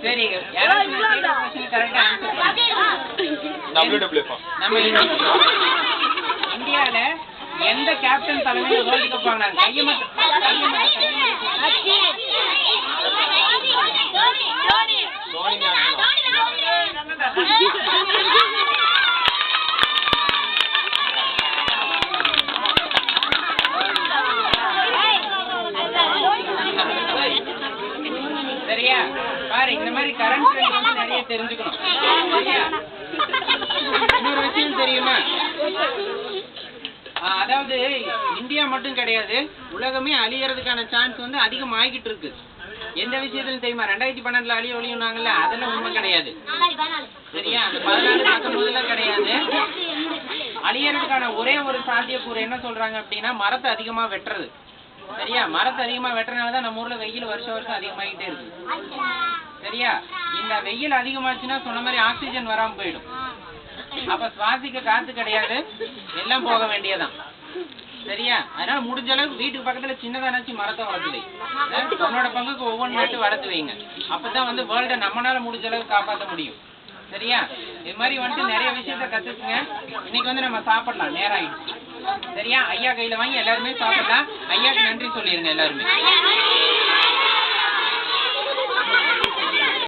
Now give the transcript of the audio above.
சரி, யாராவது கரெக்டா நம்ம இந்தியால எந்த கேப்டன் தலைமையில் வேர்ல்ட் கப் வாங்கினாங்க? கையை மட்டும் சரியா? பாரு, இந்த மாதிரி கரண்ட் நிறைய தெரிஞ்சுக்கணும். சரியா? இன்னொரு விஷயம் தெரியுமா? அதாவது இந்தியா மட்டும் கிடையாது, உலகமே அழியறதுக்கான சான்ஸ் வந்து அதிகம் ஆகிட்டு இருக்கு. எந்த விஷயத்துல தெரியுமா? 2012 அழிய ஒழியுனாங்கல்ல, அதெல்லாம் உண்மை கிடையாது. சரியா? அந்த 14-19 கிடையாது. அழியறதுக்கான ஒரே ஒரு சாத்தியக்கூறு என்ன சொல்றாங்க அப்படின்னா, மரத்தை அதிகமா வெட்டுறது. சரியா? மரத்தை அதிகமா வெட்டுறதுனாலதான் நம்ம ஊர்ல வெயில் வருஷம் அதிகமாகிட்டே இருக்கு. சரியா? இந்த வெயில் அதிகமாச்சுன்னா சொன்ன மாதிரி ஆக்சிஜன் வராம போயிடும். அப்ப சுவாசிக்க காத்து கிடையாது, எல்லாம் போக வேண்டியதான். சரியா? அதனால முடிஞ்ச அளவுக்கு வீட்டுக்கு பக்கத்துல சின்னதானாச்சு மரத்தை வளர்த்து வை. உன்னோட பங்குக்கு ஒவ்வொன்று நட்டு வளர்த்து வைங்க. அப்பதான் வந்து வேர்ல்ட நம்மளால முடிஞ்ச அளவுக்கு காப்பாற்ற முடியும். சரியா? இது மாதிரி வந்துட்டு நிறைய விஷயத்த கத்துக்குங்க. இன்னைக்கு வந்து நம்ம சாப்பிடலாம், நேரம் ஆயிடுச்சு. சரியா? ஐயா கையில வாங்கி எல்லாருமே சாப்பிடலாம். ஐயாக்கு நன்றி சொல்லிருங்க எல்லாருமே.